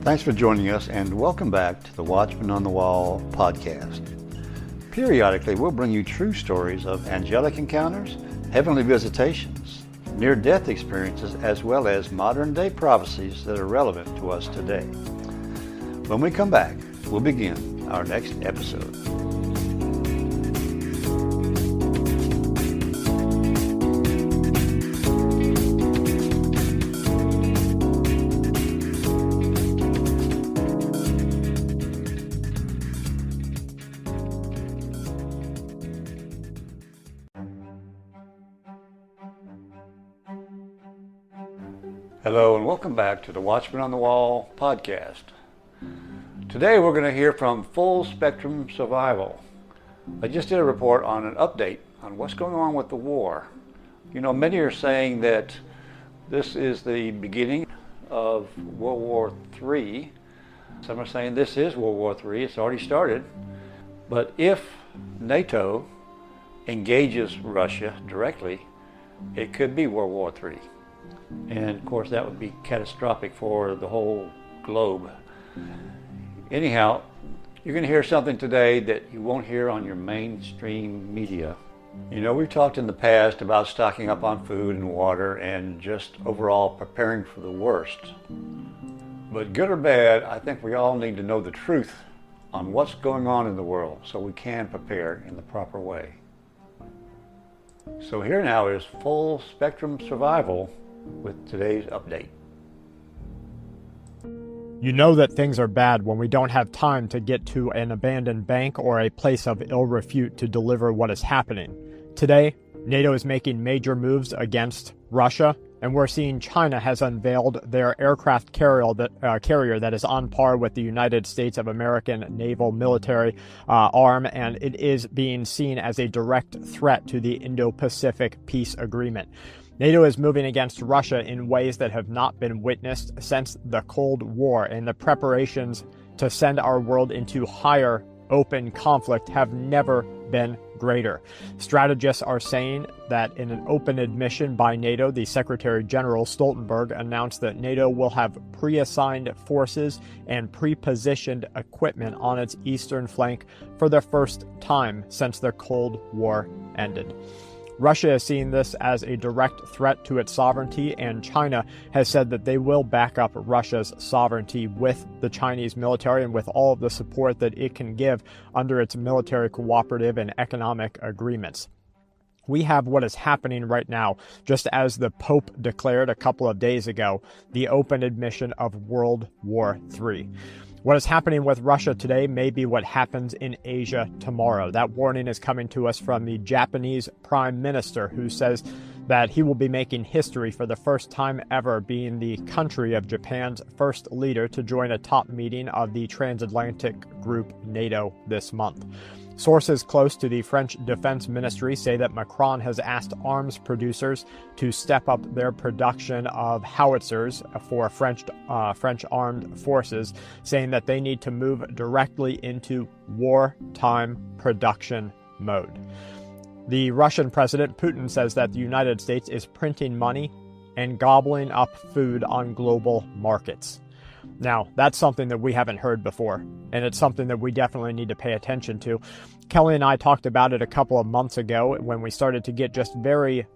Thanks for joining us, and welcome back to the Watchman on the Wall podcast. Periodically, we'll bring you true stories of angelic encounters, heavenly visitations, near-death experiences, as well as modern-day prophecies that are relevant to us today. When we come back, we'll begin our next episode. Hello and welcome back to the Watchman on the Wall podcast. Today we're going to hear from Full Spectrum Survival. I just did a report on an update on what's going on with the war. You know, many are saying that this is the beginning of World War III. Some are saying this is World War III, it's already started. But if Nato engages Russia directly, it could be World War III. And of course that would be catastrophic for the whole globe. Anyhow, you're going to hear something today that you won't hear on your mainstream media. You know, we've talked in the past about stocking up on food and water and just overall preparing for the worst. But good or bad, I think we all need to know the truth on what's going on in the world so we can prepare in the proper way. So here now is Full Spectrum Survival with today's update. You know that things are bad when we don't have time to get to an abandoned bank or a place of ill repute to deliver what is happening. Today, NATO is making major moves against Russia, and we're seeing China has unveiled their aircraft carrier that is on par with the United States of American naval military arm, and it is being seen as a direct threat to the Indo-Pacific peace agreement. NATO is moving against Russia in ways that have not been witnessed since the Cold War, and the preparations to send our world into higher open conflict have never been greater. Strategists are saying that in an open admission by NATO, the Secretary General Stoltenberg announced that NATO will have pre-assigned forces and pre-positioned equipment on its eastern flank for the first time since the Cold War ended. Russia is seeing this as a direct threat to its sovereignty, and China has said that they will back up Russia's sovereignty with the Chinese military and with all of the support that it can give under its military cooperative and economic agreements. We have what is happening right now, just as the Pope declared a couple of days ago, the open admission of World War III. What is happening with Russia today may be what happens in Asia tomorrow. That warning is coming to us from the Japanese Prime Minister, who says that he will be making history for the first time ever, being the country of Japan's first leader to join a top meeting of the transatlantic group NATO this month. Sources close to the French Defense Ministry say that Macron has asked arms producers to step up their production of howitzers for French armed forces, saying that they need to move directly into wartime production mode. The Russian President Putin says that the United States is printing money and gobbling up food on global markets. Now, that's something that we haven't heard before, and it's something that we definitely need to pay attention to. Kelly and I talked about it a couple of months ago when we started to get just very,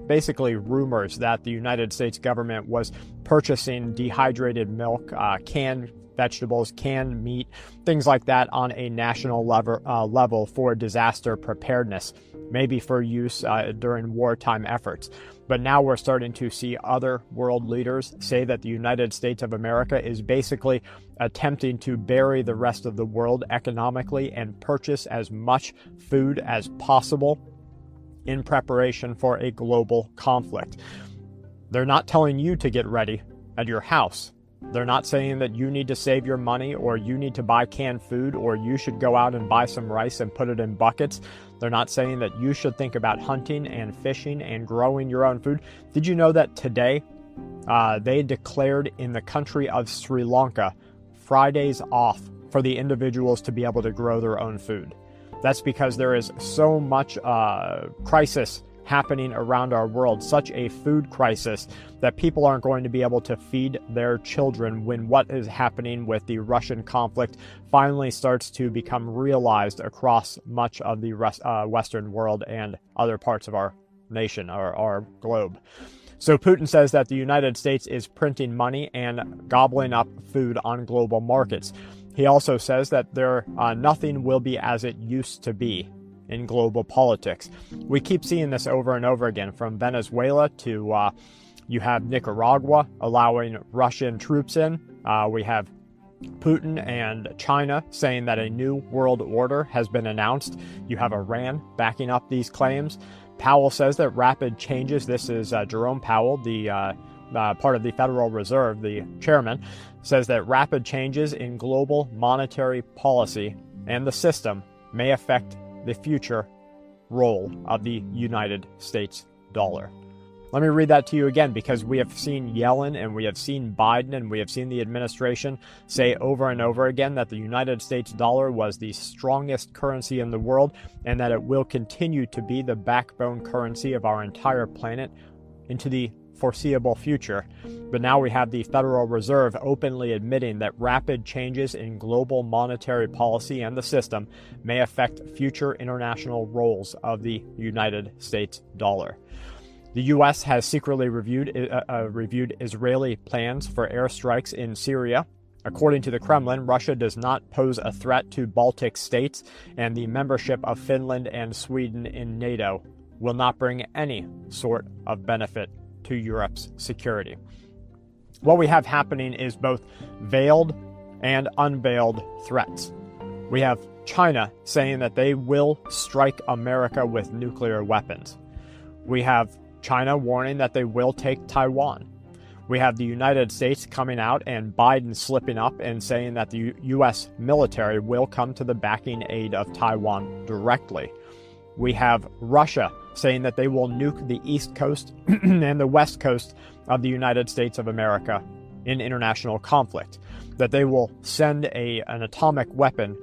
basically rumors that the United States government was purchasing dehydrated milk, canned vegetables, canned meat, things like that on a national level for disaster preparedness, maybe for use during wartime efforts. But now we're starting to see other world leaders say that the United States of America is basically attempting to bury the rest of the world economically and purchase as much food as possible in preparation for a global conflict. They're not telling you to get ready at your house. They're not saying that you need to save your money or you need to buy canned food or you should go out and buy some rice and put it in buckets. They're not saying that you should think about hunting and fishing and growing your own food. Did you know that today they declared in the country of Sri Lanka Fridays off for the individuals to be able to grow their own food? That's because there is so much crisis happening around our world, such a food crisis that people aren't going to be able to feed their children when what is happening with the Russian conflict finally starts to become realized across much of the Western world and other parts of our nation, our globe. So Putin says that the United States is printing money and gobbling up food on global markets. He also says that nothing will be as it used to be in global politics. We keep seeing this over and over again, from Venezuela to you have Nicaragua allowing Russian troops in. We have Putin and China saying that a new world order has been announced. You have Iran backing up these claims. Powell says that rapid changes, this is Jerome Powell, the part of the Federal Reserve, the chairman, says that rapid changes in global monetary policy and the system may affect the future role of the United States dollar. Let me read that to you again, because we have seen Yellen and we have seen Biden and we have seen the administration say over and over again that the United States dollar was the strongest currency in the world and that it will continue to be the backbone currency of our entire planet into the foreseeable future. But now we have the Federal Reserve openly admitting that rapid changes in global monetary policy and the system may affect future international roles of the United States dollar. The U.S. has secretly reviewed Israeli plans for airstrikes in Syria. According to the Kremlin, Russia does not pose a threat to Baltic states, and the membership of Finland and Sweden in Nato will not bring any sort of benefit to Europe's security. What we have happening is both veiled and unveiled threats. We have China saying that they will strike America with nuclear weapons. We have China warning that they will take Taiwan. We have the United States coming out and Biden slipping up and saying that the U.S. military will come to the backing aid of Taiwan directly. We have Russia saying that they will nuke the East Coast and the West Coast of the United States of America in international conflict, that they will send an atomic weapon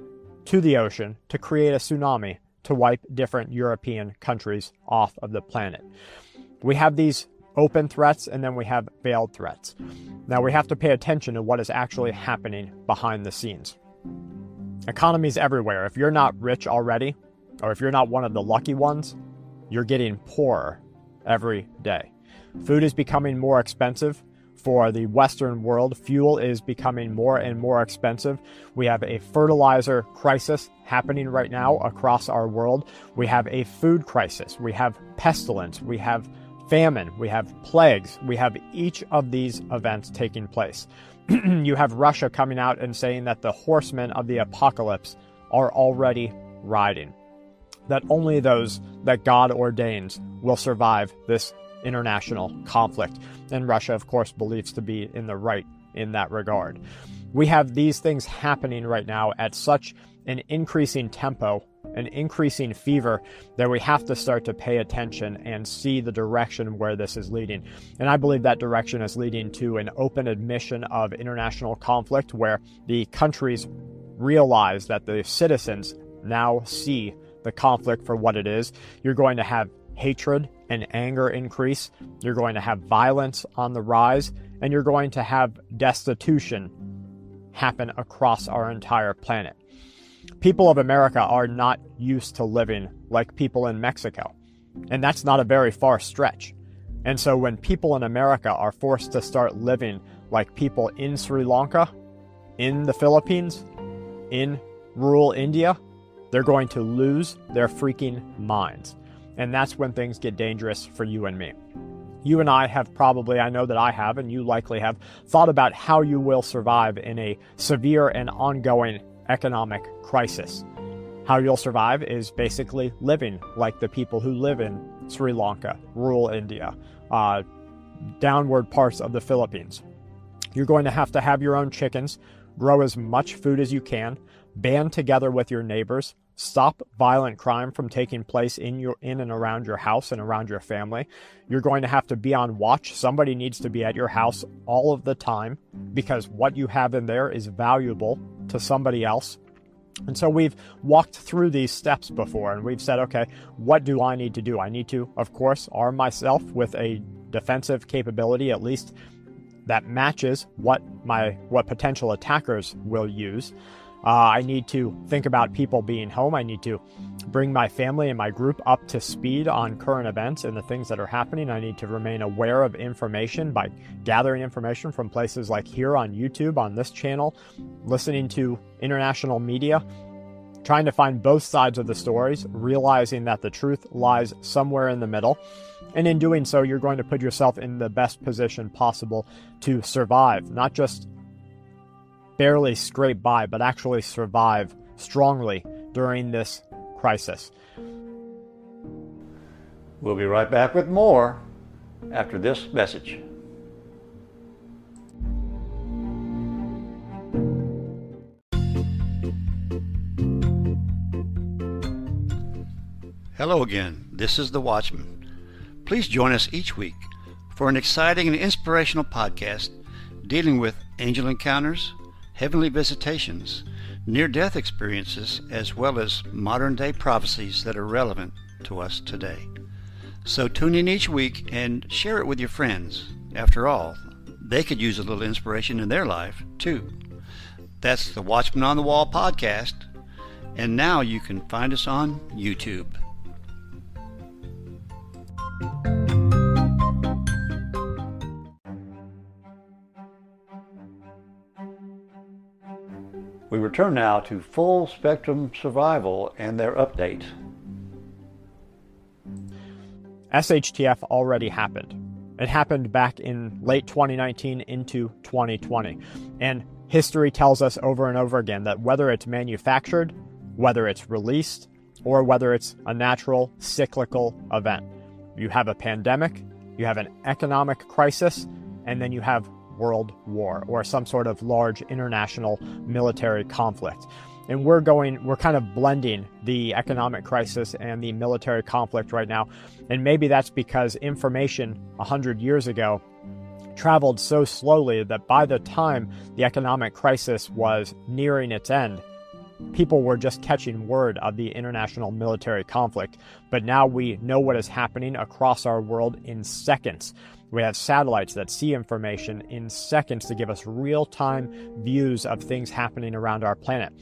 to the ocean to create a tsunami to wipe different European countries off of the planet. We have these open threats and then we have veiled threats. Now we have to pay attention to what is actually happening behind the scenes. Economies everywhere. If you're not rich already, or if you're not one of the lucky ones, you're getting poorer every day. Food is becoming more expensive. For the Western world, fuel is becoming more and more expensive. We have a fertilizer crisis happening right now across our world. We have a food crisis. We have pestilence. We have famine. We have plagues. We have each of these events taking place. You have Russia coming out and saying that the horsemen of the apocalypse are already riding, that only those that God ordains will survive this international conflict. And Russia, of course, believes to be in the right in that regard. We have these things happening right now at such an increasing tempo, an increasing fever, that we have to start to pay attention and see the direction where this is leading. And I believe that direction is leading to an open admission of international conflict, where the countries realize that the citizens now see the conflict for what it is. You're going to have hatred and anger increase. You're going to have violence on the rise, and you're going to have destitution happen across our entire planet. People of America are not used to living like people in Mexico, and that's not a very far stretch. And so when people in America are forced to start living like people in Sri Lanka, in the Philippines, in rural India, they're going to lose their freaking minds. And that's when things get dangerous for you and me. You and I have probably, I know that I have, and you likely have, thought about how you will survive in a severe and ongoing economic crisis. How you'll survive is basically living like the people who live in Sri Lanka, rural India, downward parts of the Philippines. You're going to have your own chickens, grow as much food as you can, band together with your neighbors, stop violent crime from taking place in and around your house and around your family. You're going to have to be on watch. Somebody needs to be at your house all of the time, because what you have in there is valuable to somebody else. And so we've walked through these steps before, and we've said, okay, what do I need to do? I need to, of course, arm myself with a defensive capability, at least that matches what potential attackers will use. I need to think about people being home. I need to bring my family and my group up to speed on current events and the things that are happening. I need to remain aware of information by gathering information from places like here on YouTube, on this channel, listening to international media, trying to find both sides of the stories, realizing that the truth lies somewhere in the middle. And in doing so, you're going to put yourself in the best position possible to survive, not just barely scrape by, but actually survive strongly during this crisis. We'll be right back with more after this message. Hello again, this is the Watchman. Please join us each week for an exciting and inspirational podcast dealing with angel encounters, heavenly visitations, near-death experiences, as well as modern-day prophecies that are relevant to us today. So tune in each week and share it with your friends. After all, they could use a little inspiration in their life, too. That's the Watchman on the Wall podcast, and now you can find us on YouTube. We return now to Full Spectrum Survival and their update. SHTF already happened. It happened back in late 2019 into 2020. And history tells us over and over again that whether it's manufactured, whether it's released, or whether it's a natural cyclical event, you have a pandemic, you have an economic crisis, and then you have world war or some sort of large international military conflict. And we're kind of blending the economic crisis and the military conflict right now. And maybe that's because information 100 years ago traveled so slowly that by the time the economic crisis was nearing its end, people were just catching word of the international military conflict. But now we know what is happening across our world in seconds. We have satellites that see information in seconds to give us real-time views of things happening around our planet.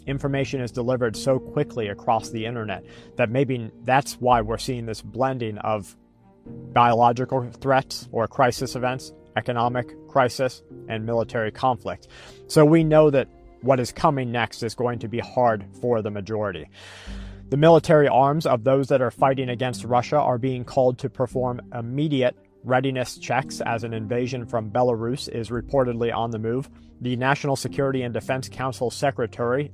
Information is delivered so quickly across the internet that maybe that's why we're seeing this blending of biological threats or crisis events, economic crisis, and military conflict. So we know that what is coming next is going to be hard for the majority. The military arms of those that are fighting against Russia are being called to perform immediate readiness checks as an invasion from Belarus is reportedly on the move. The National Security and Defense Council Secretary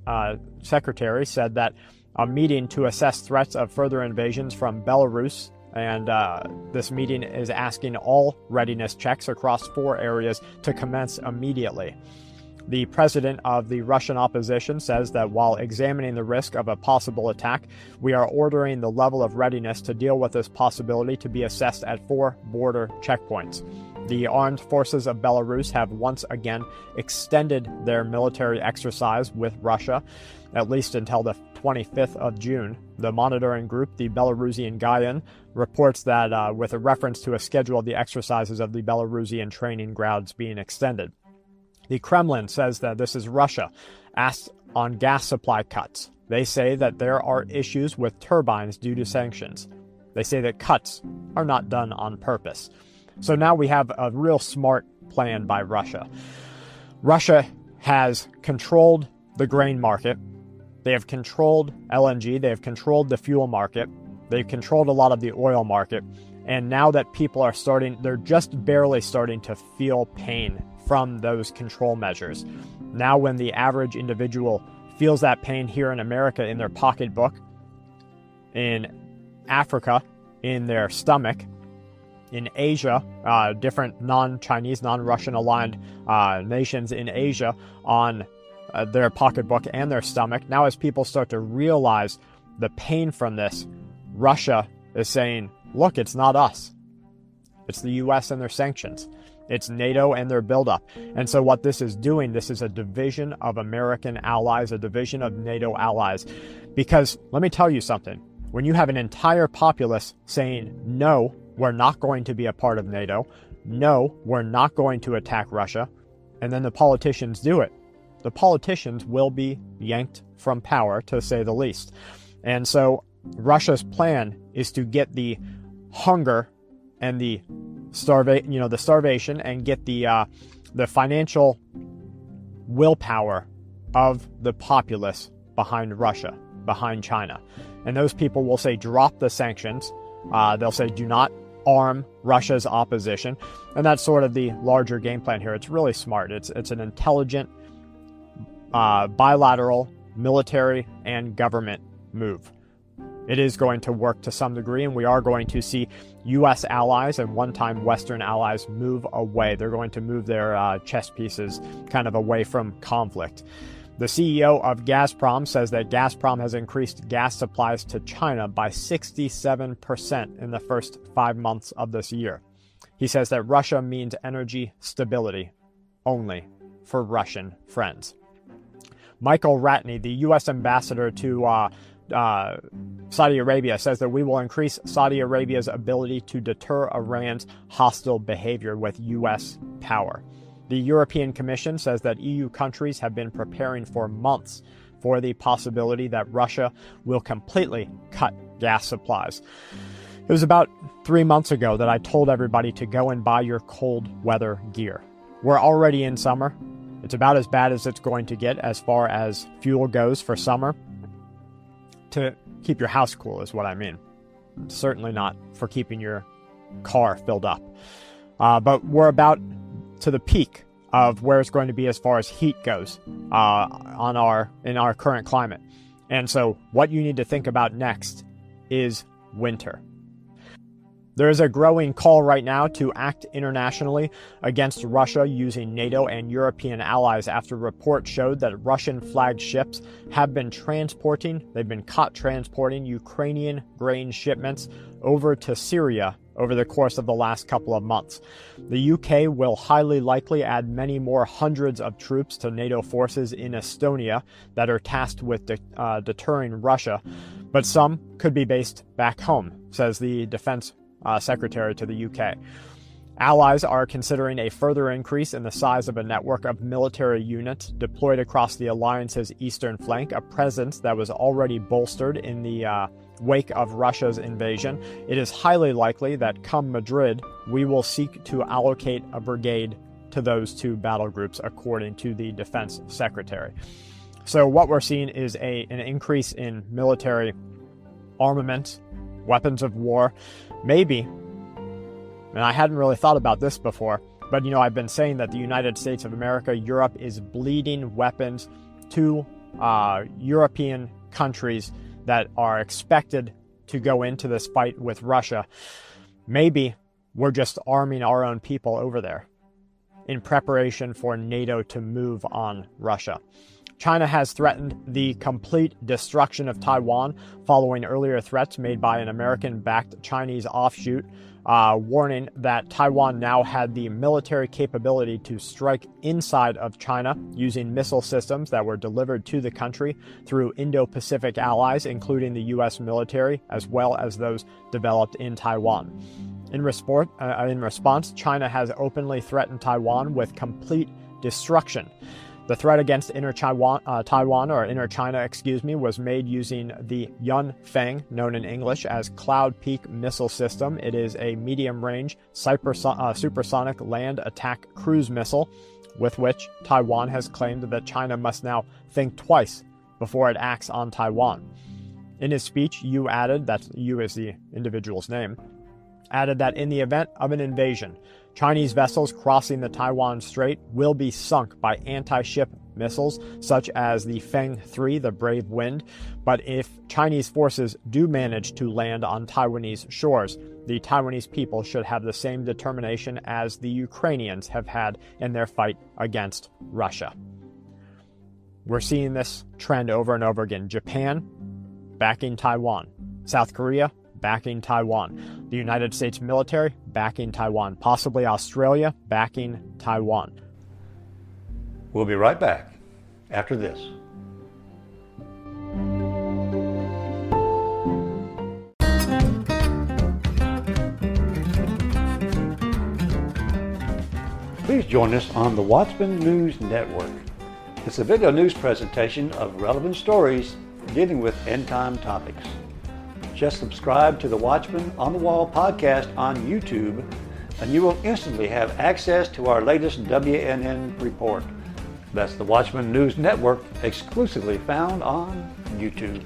said that a meeting to assess threats of further invasions from Belarus, and this meeting is asking all readiness checks across 4 areas to commence immediately. The president of the Russian opposition says that while examining the risk of a possible attack, we are ordering the level of readiness to deal with this possibility to be assessed at 4 border checkpoints. The armed forces of Belarus have once again extended their military exercise with Russia, at least until the 25th of June. The monitoring group, the Belarusian Gayan, reports that with a reference to a schedule of the exercises of the Belarusian training grounds being extended. The Kremlin says that this is Russia, asked on gas supply cuts. They say that there are issues with turbines due to sanctions. They say that cuts are not done on purpose. So now we have a real smart plan by Russia. Russia has controlled the grain market. They have controlled LNG. They have controlled the fuel market. They've controlled a lot of the oil market. And now that people are they're just barely starting to feel pain from those control measures. Now when the average individual feels that pain here in America in their pocketbook, in Africa, in their stomach, in Asia, different non-Chinese, non-Russian aligned nations in Asia on their pocketbook and their stomach. Now as people start to realize the pain from this, Russia is saying, look, it's not us. It's the U.S. and their sanctions. It's NATO and their buildup. And so what this is doing, this is a division of American allies, a division of NATO allies. Because let me tell you something. When you have an entire populace saying, no, we're not going to be a part of NATO, no, we're not going to attack Russia, and then the politicians do it, the politicians will be yanked from power, to say the least. And so Russia's plan is to get the hunger and the starvation and get the financial willpower of the populace behind Russia, behind China. And those people will say, drop the sanctions. They'll say, do not arm Russia's opposition. And that's sort of the larger game plan here. It's really smart. It's an intelligent bilateral military and government move. It is going to work to some degree, and we are going to see U.S. allies and one-time Western allies move away. They're going to move their chess pieces kind of away from conflict. The CEO of Gazprom says that Gazprom has increased gas supplies to China by 67% in the first 5 months of this year. He says that Russia means energy stability only for Russian friends. Michael Ratney, the U.S. ambassador to Saudi Arabia, says that we will increase Saudi Arabia's ability to deter Iran's hostile behavior with U.S. power. The European Commission says that EU countries have been preparing for months for the possibility that Russia will completely cut gas supplies. It was about 3 months ago that I told everybody to go and buy your cold weather gear. We're already in summer. It's about as bad as it's going to get as far as fuel goes for summer. To keep your house cool is what I mean. Certainly not for keeping your car filled up. But we're about to the peak of where it's going to be as far as heat goes in our current climate. And so what you need to think about next is winter. There is a growing call right now to act internationally against Russia using NATO and European allies after reports showed that Russian-flagged ships have been caught transporting Ukrainian grain shipments over to Syria over the course of the last couple of months. The UK will highly likely add many more hundreds of troops to NATO forces in Estonia that are tasked with deterring Russia, but some could be based back home, says the Defense Secretary to the UK. Allies are considering a further increase in the size of a network of military units deployed across the alliance's eastern flank, a presence that was already bolstered in the wake of Russia's invasion. It is highly likely that come Madrid, we will seek to allocate a brigade to those two battle groups, according to the Defense Secretary. So what we're seeing is an increase in military armament, weapons of war, maybe, and I hadn't really thought about this before, but I've been saying that the United States of America, Europe is bleeding weapons to European countries that are expected to go into this fight with Russia. Maybe we're just arming our own people over there in preparation for NATO to move on Russia. China has threatened the complete destruction of Taiwan following earlier threats made by an American-backed Chinese offshoot, warning that Taiwan now had the military capability to strike inside of China using missile systems that were delivered to the country through Indo-Pacific allies, including the U.S. military, as well as those developed in Taiwan. In response, China has openly threatened Taiwan with complete destruction. The threat against inner China was made using the Yunfeng, known in English as Cloud Peak missile system. It is a medium-range supersonic land attack cruise missile, with which Taiwan has claimed that China must now think twice before it acts on Taiwan. In his speech, Yu added, that's Yu is the individual's name, added that in the event of an invasion, Chinese vessels crossing the Taiwan Strait will be sunk by anti-ship missiles such as the Feng 3, the Brave Wind. But if Chinese forces do manage to land on Taiwanese shores, the Taiwanese people should have the same determination as the Ukrainians have had in their fight against Russia. We're seeing this trend over and over again. Japan backing Taiwan. South Korea backing Taiwan. The United States military backing Taiwan. Possibly Australia backing Taiwan. We'll be right back after this. Please join us on the Watchman News Network. It's a video news presentation of relevant stories dealing with end-time topics. Just subscribe to the Watchman on the Wall podcast on YouTube, and you will instantly have access to our latest WNN report. That's the Watchman News Network, exclusively found on YouTube.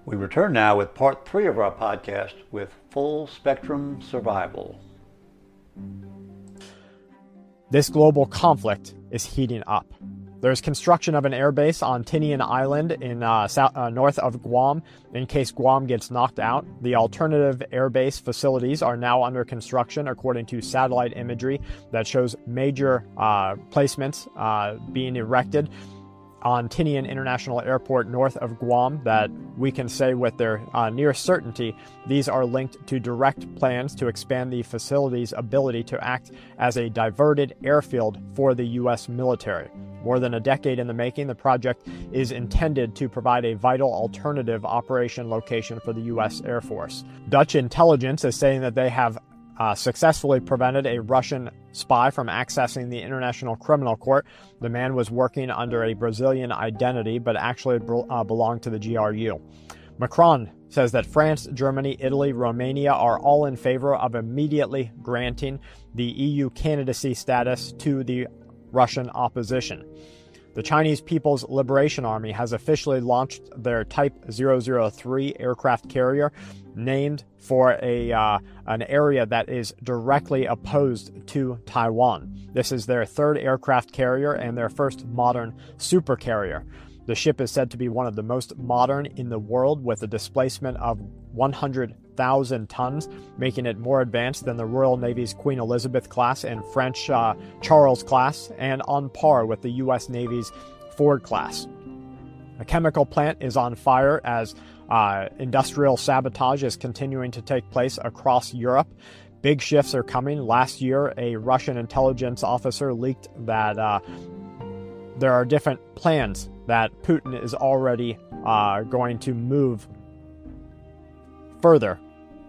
We return now with part 3 of our podcast with Full Spectrum Survival. This global conflict is heating up. There's construction of an airbase on Tinian Island in north of Guam in case Guam gets knocked out. The alternative airbase facilities are now under construction according to satellite imagery that shows major placements being erected on Tinian International Airport north of Guam that we can say with their near certainty these are linked to direct plans to expand the facility's ability to act as a diverted airfield for the U.S. military. More than a decade in the making, the project is intended to provide a vital alternative operation location for the U.S. Air Force. Dutch intelligence is saying that they have successfully prevented a Russian spy from accessing the International Criminal Court. The man was working under a Brazilian identity, but actually belonged to the GRU. Macron says that France, Germany, Italy, Romania are all in favor of immediately granting the EU candidacy status to the Russian opposition. The Chinese People's Liberation Army has officially launched their Type 003 aircraft carrier, named for an area that is directly opposed to Taiwan. This is their third aircraft carrier and their first modern supercarrier. The ship is said to be one of the most modern in the world, with a displacement of 100,000 tons, making it more advanced than the Royal Navy's Queen Elizabeth class and French Charles class, and on par with the U.S. Navy's Ford class. A chemical plant is on fire as industrial sabotage is continuing to take place across Europe. Big shifts are coming. Last year, a Russian intelligence officer leaked that there are different plans that Putin is already going to move further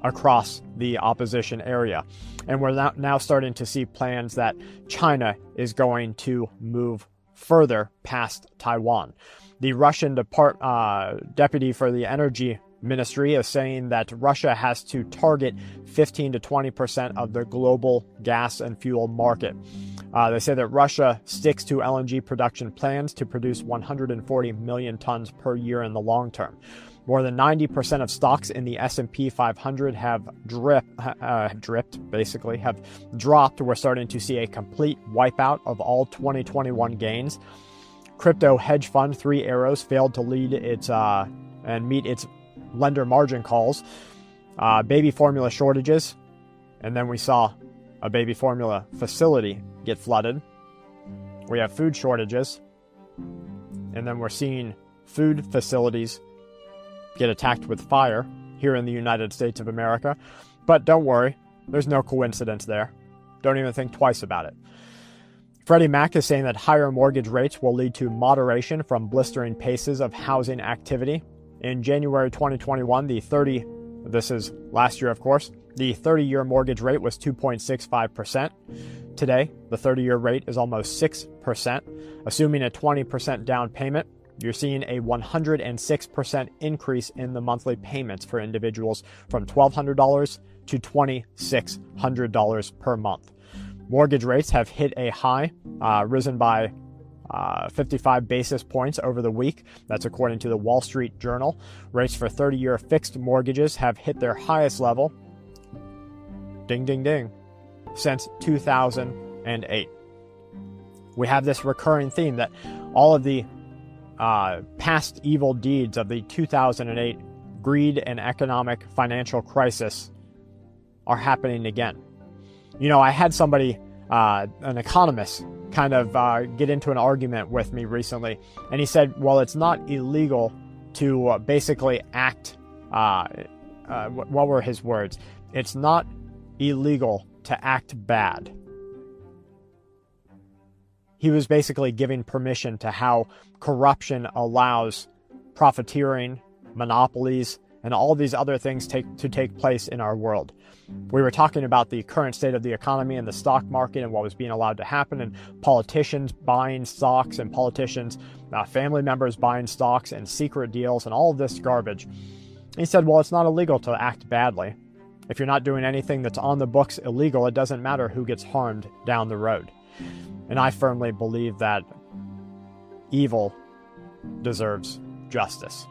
across the opposition area. And we're now starting to see plans that China is going to move further past Taiwan. The Russian deputy for the energy ministry is saying that Russia has to target 15 to 20% of the global gas and fuel market. They say that Russia sticks to LNG production plans to produce 140 million tons per year in the long term. More than 90% of stocks in the S&P 500 have dropped. We're starting to see a complete wipeout of all 2021 gains. Crypto hedge fund Three Arrows failed to lead its and meet its lender margin calls. Baby formula shortages, and then we saw a baby formula facility get flooded. We have food shortages, and then we're seeing food facilities get attacked with fire here in the United States of America. But don't worry, there's no coincidence there. Don't even think twice about it. Freddie Mac is saying that higher mortgage rates will lead to moderation from blistering paces of housing activity. In January 2021, this is last year of course, the 30-year mortgage rate was 2.65%. Today, the 30-year rate is almost 6%. Assuming a 20% down payment, you're seeing a 106% increase in the monthly payments for individuals from $1,200 to $2,600 per month. Mortgage rates have hit a high, risen by 55 basis points over the week. That's according to the Wall Street Journal. Rates for 30-year fixed mortgages have hit their highest level, ding, ding, ding, since 2008. We have this recurring theme that all of the past evil deeds of the 2008 greed and economic financial crisis are happening again. You know, I had somebody, an economist, kind of get into an argument with me recently, and he said, well, it's not illegal to basically act, what were his words? It's not illegal to act bad. He was basically giving permission to how corruption allows profiteering, monopolies, and all these other things to take place in our world. We were talking about the current state of the economy and the stock market and what was being allowed to happen, and politicians buying stocks, and politicians, family members buying stocks, and secret deals, and all of this garbage. He said, well, it's not illegal to act badly. If you're not doing anything that's on the books illegal, it doesn't matter who gets harmed down the road. And I firmly believe that evil deserves justice.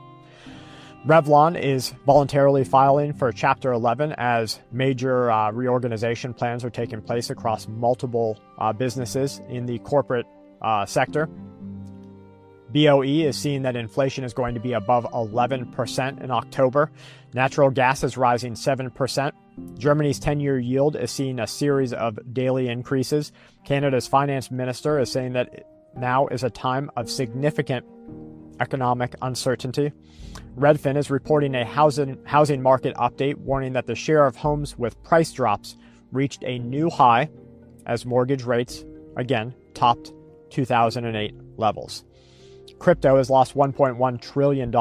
Revlon is voluntarily filing for Chapter 11 as major reorganization plans are taking place across multiple businesses in the corporate sector. BOE is seeing that inflation is going to be above 11% in October. Natural gas is rising 7%. Germany's 10-year yield is seeing a series of daily increases. Canada's finance minister is saying that now is a time of significant economic uncertainty. Redfin is reporting a housing market update, warning that the share of homes with price drops reached a new high as mortgage rates, again, topped 2008 levels. Crypto has lost $1.1 trillion.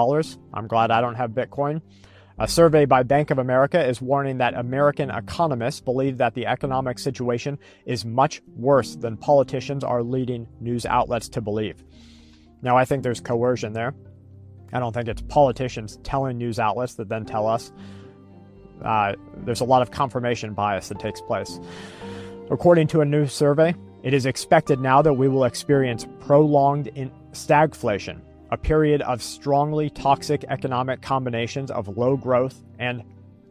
I'm glad I don't have Bitcoin. A survey by Bank of America is warning that American economists believe that the economic situation is much worse than politicians are leading news outlets to believe. Now, I think there's coercion there. I don't think it's politicians telling news outlets that then tell us. There's a lot of confirmation bias that takes place. According to a new survey, it is expected now that we will experience prolonged stagflation, a period of strongly toxic economic combinations of low growth and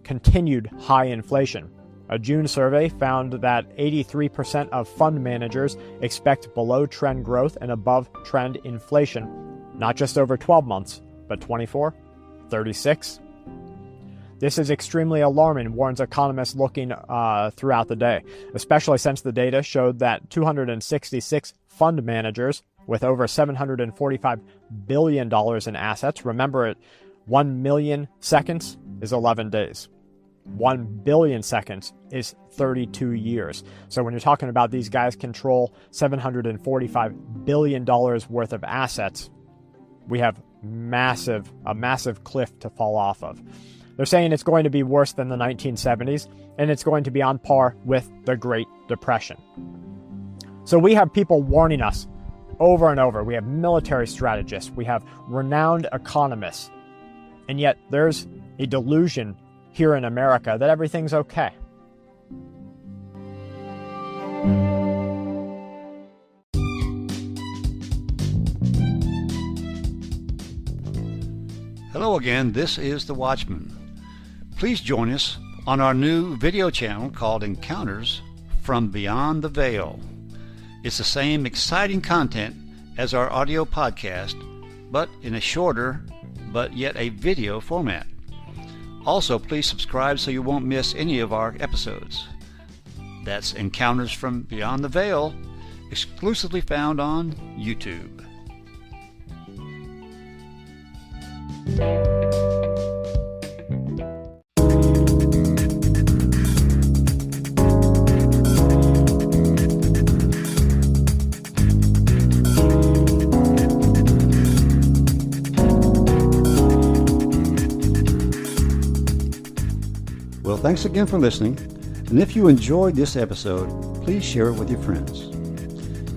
continued high inflation. A June survey found that 83% of fund managers expect below-trend growth and above-trend inflation, not just over 12 months, but 24, 36. This is extremely alarming, warns economists looking throughout the day, especially since the data showed that 266 fund managers with over $745 billion in assets. Remember, 1 million seconds is 11 days. 1 billion seconds is 32 years. So when you're talking about these guys control $745 billion worth of assets, we have a massive cliff to fall off of. They're saying it's going to be worse than the 1970s, and it's going to be on par with the Great Depression. So we have people warning us over and over. We have military strategists. We have renowned economists. And yet there's a delusion here in America that everything's okay. Hello again, this is The Watchman. Please join us on our new video channel called Encounters from Beyond the Veil. It's the same exciting content as our audio podcast, but in a shorter, but yet a video format. Also, please subscribe so you won't miss any of our episodes. That's Encounters from Beyond the Veil, exclusively found on YouTube. Well, thanks again for listening, and if you enjoyed this episode, please share it with your friends.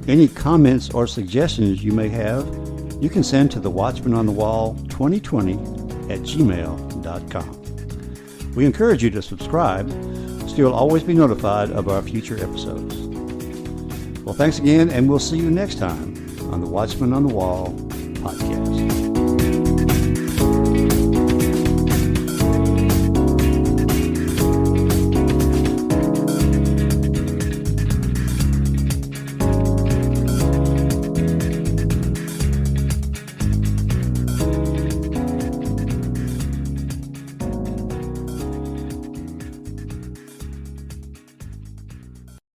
Any comments or suggestions you may have, you can send to the Watchman on the Wall 2020 at gmail.com. We encourage you to subscribe so you'll always be notified of our future episodes. Well, thanks again, and we'll see you next time on the Watchman on the Wall podcast.